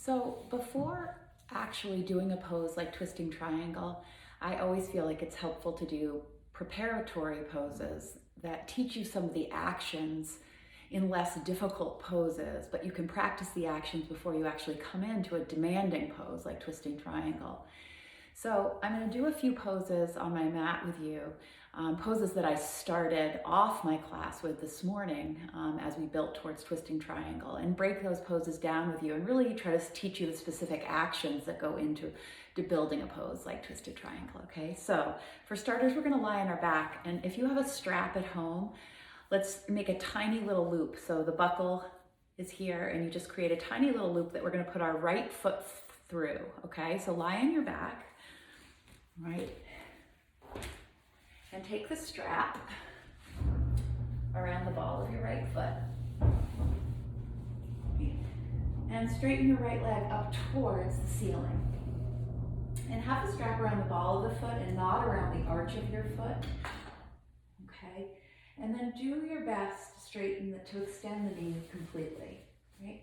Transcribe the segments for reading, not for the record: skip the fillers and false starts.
So before actually doing a pose like twisting triangle, I always feel like it's helpful to do preparatory poses that teach you some of the actions in less difficult poses, but you can practice the actions before you actually come into a demanding pose like twisting triangle. So I'm going to do a few poses on my mat with you, poses that I started off my class with this morning as we built towards twisting triangle, and break those poses down with you and really try to teach you the specific actions that go into building a pose like twisted triangle, okay? So for starters, we're going to lie on our back, and if you have a strap at home, let's make a tiny little loop. So the buckle is here, and you just create a tiny little loop that we're going to put our right foot through, okay? So lie on your back. Right, and take the strap around the ball of your right foot and straighten your right leg up towards the ceiling, and have the strap around the ball of the foot and not around the arch of your foot, okay? And then do your best to straighten to extend the knee completely, right?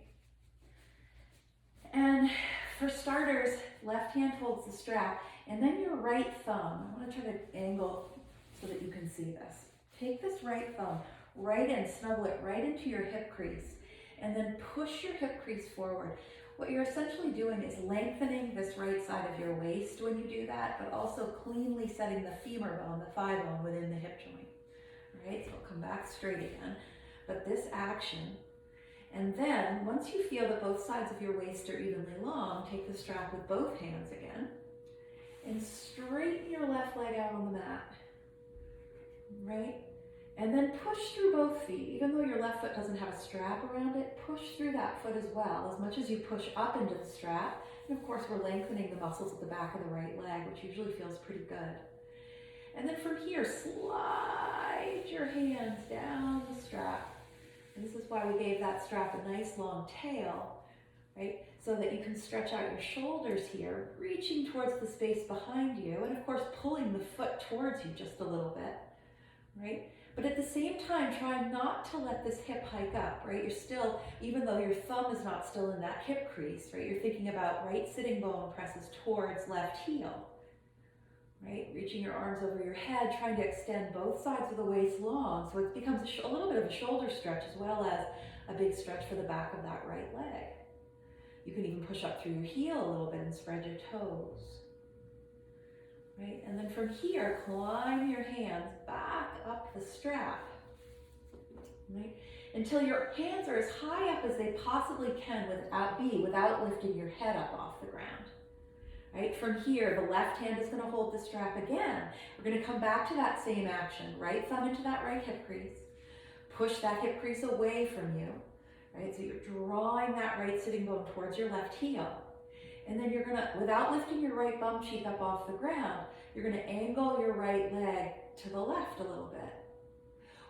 And for starters, left hand holds the strap, and then your right thumb, I want to try to angle so that you can see this. Take this right thumb right in, snuggle it right into your hip crease, and then push your hip crease forward. What you're essentially doing is lengthening this right side of your waist when you do that, but also cleanly setting the femur bone, the thigh bone, within the hip joint. All right, so it'll come back straight again. But this action, and then once you feel that both sides of your waist are evenly long, take the strap with both hands again and straighten your left leg out on the mat, right? And then push through both feet. Even though your left foot doesn't have a strap around it, push through that foot as well, as much as you push up into the strap. And of course, we're lengthening the muscles at the back of the right leg, which usually feels pretty good. And then from here, slide your hands down the strap. And this is why we gave that strap a nice long tail, right? So that you can stretch out your shoulders here, reaching towards the space behind you, and of course pulling the foot towards you just a little bit, right? But at the same time, try not to let this hip hike up, right? You're still, even though your thumb is not still in that hip crease, right? You're thinking about right sitting bone presses towards left heel, right? Reaching your arms over your head, trying to extend both sides of the waist long, so it becomes a little bit of a shoulder stretch as well as a big stretch for the back of that right leg. You can even push up through your heel a little bit and spread your toes, right? And then from here, climb your hands back up the strap, right? Until your hands are as high up as they possibly can without lifting your head up off the ground. Right? From here, the left hand is going to hold the strap again. We're going to come back to that same action. Right thumb into that right hip crease. Push that hip crease away from you. Right? So you're drawing that right sitting bone towards your left heel. And then you're going to, without lifting your right bum cheek up off the ground, you're going to angle your right leg to the left a little bit.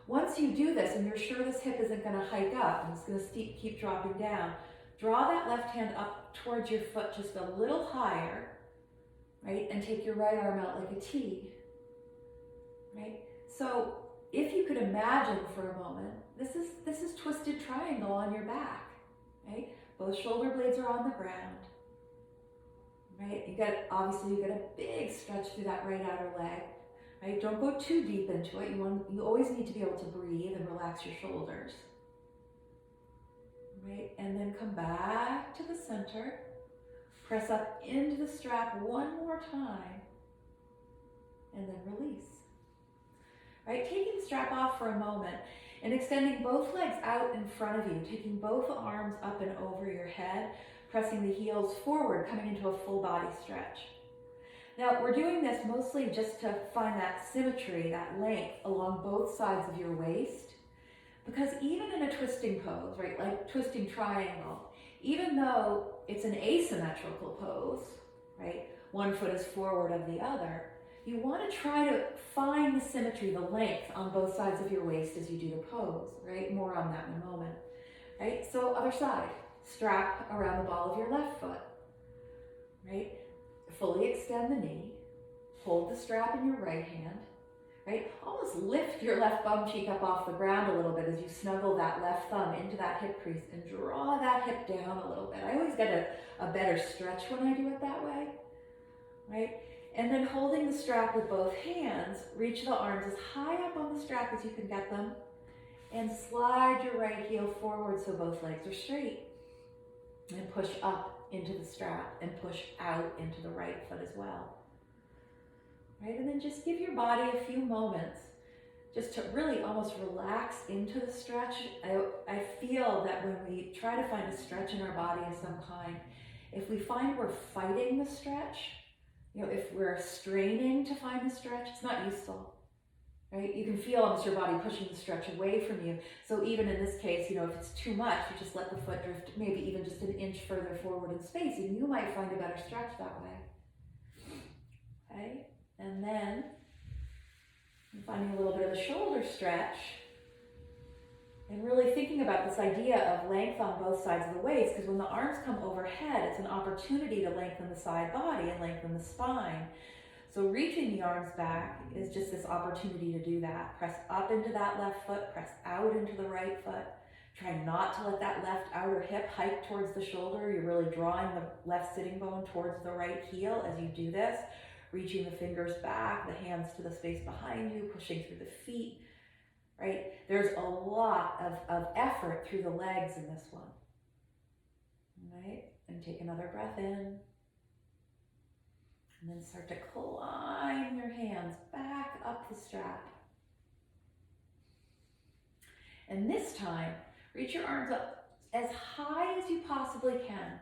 Once you do this, and you're sure this hip isn't going to hike up, and it's going to keep dropping down, draw that left hand up towards your foot just a little higher, right? And take your right arm out like a T, right? So if you could imagine for a moment, this is twisted triangle on your back, right? Both shoulder blades are on the ground, right? Obviously you get a big stretch through that right outer leg, right? Don't go too deep into it. You always need to be able to breathe and relax your shoulders, right? And then come back to the center. Press up into the strap one more time, and then release. Right, taking the strap off for a moment and extending both legs out in front of you, taking both arms up and over your head, pressing the heels forward, coming into a full body stretch. Now, we're doing this mostly just to find that symmetry, that length along both sides of your waist, because even in a twisting pose, right, like twisting triangle, even though it's an asymmetrical pose, right? One foot is forward of the other. You want to try to find the symmetry, the length on both sides of your waist as you do the pose, right? More on that in a moment, right? So other side, strap around the ball of your left foot, right? Fully extend the knee, hold the strap in your right hand, right? Almost lift your left bum cheek up off the ground a little bit as you snuggle that left thumb into that hip crease and draw that hip down a little bit. I always get a better stretch when I do it that way, right? And then holding the strap with both hands, reach the arms as high up on the strap as you can get them, and slide your right heel forward so both legs are straight. And push up into the strap and push out into the right foot as well. Right? And then just give your body a few moments just to really almost relax into the stretch. I feel that when we try to find a stretch in our body of some kind, if we find we're fighting the stretch, if we're straining to find the stretch, it's not useful. Right? You can feel almost your body pushing the stretch away from you. So even in this case, if it's too much, you just let the foot drift maybe even just an inch further forward in space, and you might find a better stretch that way. Okay? And then finding a little bit of a shoulder stretch and really thinking about this idea of length on both sides of the waist, because when the arms come overhead, it's an opportunity to lengthen the side body and lengthen the spine. So reaching the arms back is just this opportunity to do that. Press up into that left foot, press out into the right foot. Try not to let that left outer hip hike towards the shoulder. You're really drawing the left sitting bone towards the right heel as you do this. Reaching the fingers back, the hands to the space behind you, pushing through the feet, right? There's a lot of effort through the legs in this one, right? And take another breath in. And then start to climb your hands back up the strap. And this time, reach your arms up as high as you possibly can.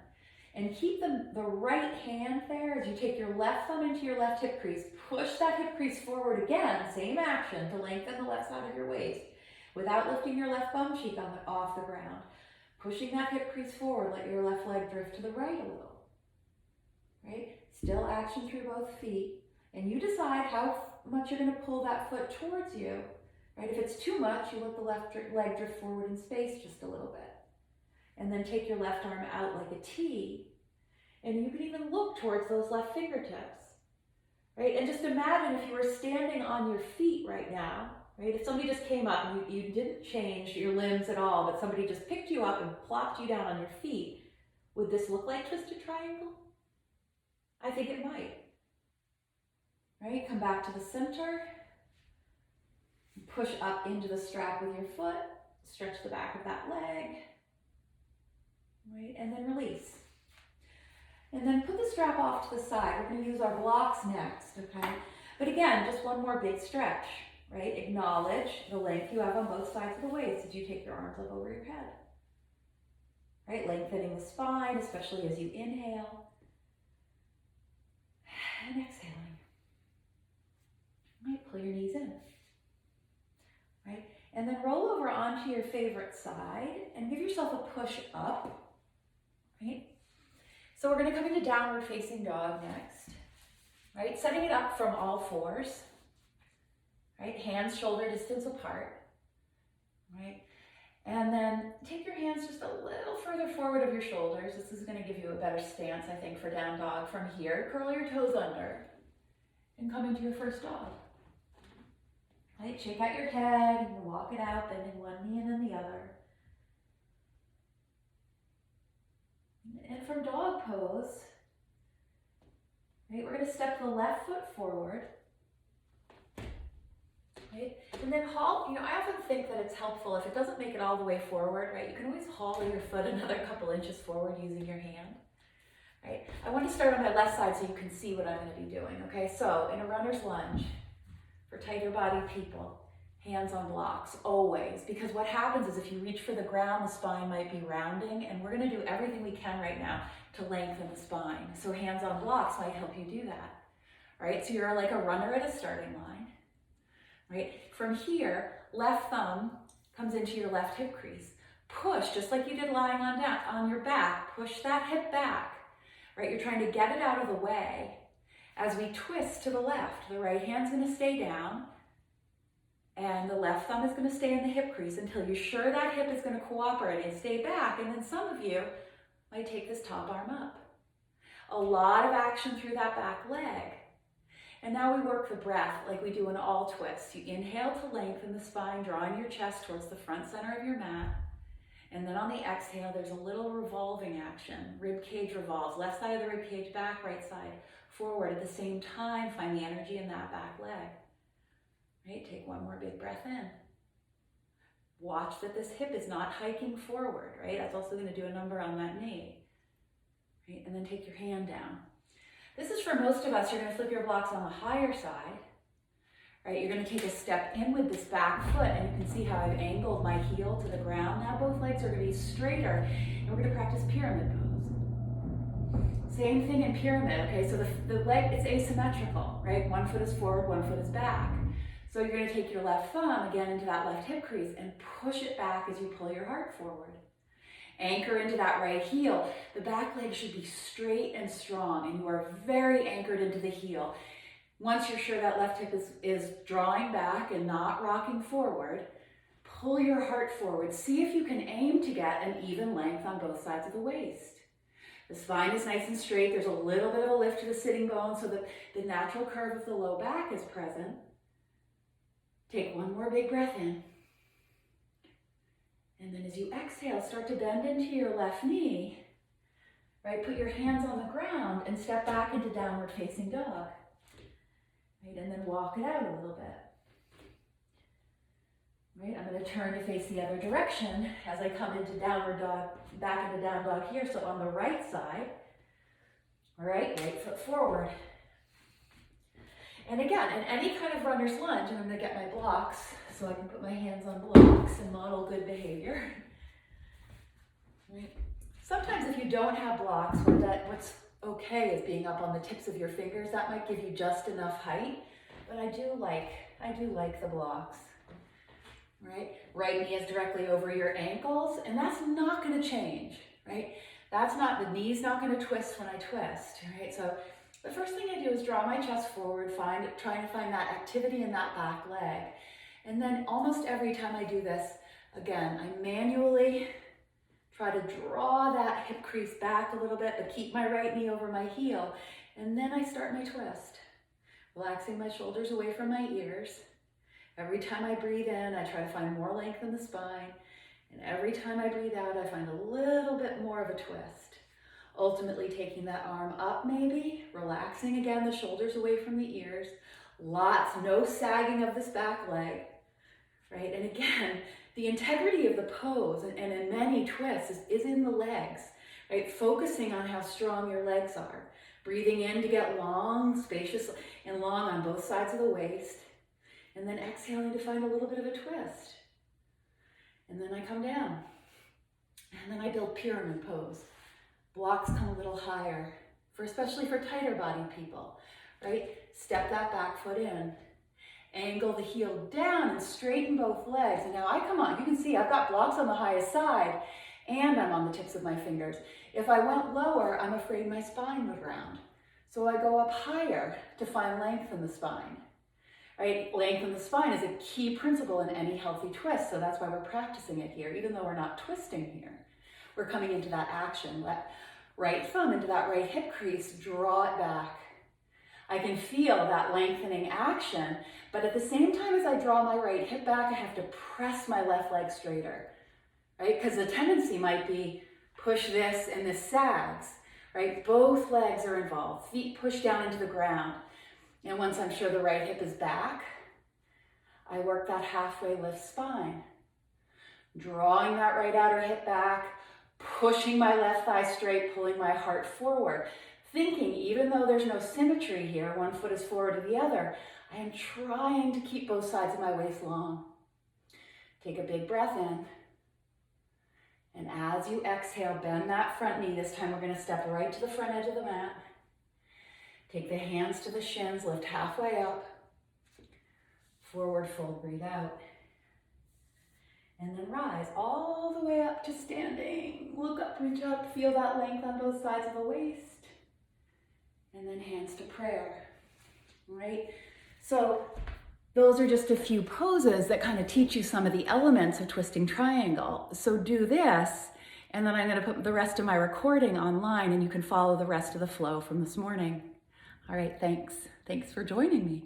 And keep the right hand there as you take your left thumb into your left hip crease. Push that hip crease forward again, same action to lengthen the left side of your waist without lifting your left bum cheek off the ground. Pushing that hip crease forward, let your left leg drift to the right a little. Right? Still action through both feet. And you decide how much you're going to pull that foot towards you. Right? If it's too much, you let the left leg drift forward in space just a little bit. And then take your left arm out like a T. And you can even look towards those left fingertips. Right? And just imagine if you were standing on your feet right now. Right? If somebody just came up and you didn't change your limbs at all, but somebody just picked you up and plopped you down on your feet, would this look like twisted triangle? I think it might. Right? Come back to the center. Push up into the strap with your foot. Stretch the back of that leg. Right? And then release. And then put the strap off to the side. We're going to use our blocks next, okay? But again, just one more big stretch, right? Acknowledge the length you have on both sides of the waist as you take your arms up over your head. Right? Lengthening the spine, especially as you inhale. And exhaling. Right? Pull your knees in. Right? And then roll over onto your favorite side and give yourself a push up. Right? So we're going to come into downward facing dog next. Right? Setting it up from all fours. Right? Hands shoulder distance apart. Right? And then take your hands just a little further forward of your shoulders. This is going to give you a better stance, I think, for down dog. From here, curl your toes under and come into your first dog. Right? Shake out your head and walk it out, bending one knee and then the other. And from dog pose, right, we're going to step the left foot forward. Right? And then haul, I often think that it's helpful if it doesn't make it all the way forward, right? You can always haul your foot another couple inches forward using your hand, right? I want to start on my left side so you can see what I'm going to be doing, okay? So in a runner's lunge, for tighter body people, hands on blocks, always. Because what happens is if you reach for the ground, the spine might be rounding, and we're going to do everything we can right now to lengthen the spine. So hands on blocks might help you do that, right? So you're like a runner at a starting line. Right? From here, left thumb comes into your left hip crease. Push, just like you did lying on your back, push that hip back. Right? You're trying to get it out of the way. As we twist to the left, the right hand's going to stay down, and the left thumb is going to stay in the hip crease until you're sure that hip is going to cooperate and stay back. And then some of you might take this top arm up. A lot of action through that back leg. And now we work the breath like we do in all twists. You inhale to lengthen the spine, drawing your chest towards the front center of your mat. And then on the exhale, there's a little revolving action. Rib cage revolves, left side of the rib cage back, right side forward. At the same time, find the energy in that back leg. Right, take one more big breath in. Watch that this hip is not hiking forward, right? That's also going to do a number on that knee. Right, and then take your hand down. This is for most of us, you're going to flip your blocks on the higher side. Right, you're going to take a step in with this back foot, and you can see how I've angled my heel to the ground. Now both legs are going to be straighter, and we're going to practice pyramid pose. Same thing in pyramid, okay? So the leg is asymmetrical, right? One foot is forward, one foot is back. So you're going to take your left thumb again into that left hip crease and push it back as you pull your heart forward. Anchor into that right heel. The back leg should be straight and strong, and you are very anchored into the heel. Once you're sure that left hip is drawing back and not rocking forward, pull your heart forward. See if you can aim to get an even length on both sides of the waist. The spine is nice and straight. There's a little bit of a lift to the sitting bone so that the natural curve of the low back is present. Take one more big breath in. And then as you exhale, start to bend into your left knee. Right, put your hands on the ground and step back into downward facing dog. Right, and then walk it out a little bit. Right, I'm going to turn to face the other direction as I come into downward dog, back into down dog here. So on the right side, all right foot forward. And again, in any kind of runner's lunge, and I'm going to get my blocks so I can put my hands on blocks and model good behavior. Right. Sometimes if you don't have blocks, what's okay is being up on the tips of your fingers. That might give you just enough height, but I do like the blocks. Right knee is directly over your ankles, and that's not going to change, right? The knee's not going to twist when I twist, right? So the first thing I do is draw my chest forward, trying to find that activity in that back leg. And then almost every time I do this, again, I manually try to draw that hip crease back a little bit, but keep my right knee over my heel. And then I start my twist, relaxing my shoulders away from my ears. Every time I breathe in, I try to find more length in the spine. And every time I breathe out, I find a little bit more of a twist. Ultimately taking that arm up maybe, relaxing again the shoulders away from the ears. No sagging of this back leg, right? And again, the integrity of the pose and in many twists is in the legs, right? Focusing on how strong your legs are. Breathing in to get long, spacious, and long on both sides of the waist. And then exhaling to find a little bit of a twist. And then I come down. And then I build pyramid pose. Blocks come a little higher, especially for tighter bodied people, right? Step that back foot in. Angle the heel down and straighten both legs. And now I come on, you can see I've got blocks on the highest side and I'm on the tips of my fingers. If I went lower, I'm afraid my spine would round. So I go up higher to find length in the spine. Right? Length in the spine is a key principle in any healthy twist, so that's why we're practicing it here, even though we're not twisting here. We're coming into that action. Let right thumb into that right hip crease, draw it back. I can feel that lengthening action, but at the same time as I draw my right hip back, I have to press my left leg straighter, right? Because the tendency might be push this and this sags, right? Both legs are involved. Feet push down into the ground. And once I'm sure the right hip is back, I work that halfway lift spine. Drawing that right outer hip back, pushing my left thigh straight, pulling my heart forward. Thinking, even though there's no symmetry here, one foot is forward to the other, I am trying to keep both sides of my waist long. Take a big breath in. And as you exhale, bend that front knee. This time we're going to step right to the front edge of the mat. Take the hands to the shins, lift halfway up. Forward fold, breathe out. And then rise all the way up to standing. Look up, reach up, feel that length on both sides of the waist. And then hands to prayer, right? So those are just a few poses that kind of teach you some of the elements of twisting triangle. So do this, and then I'm going to put the rest of my recording online and you can follow the rest of the flow from this morning. All right, thanks. Thanks for joining me.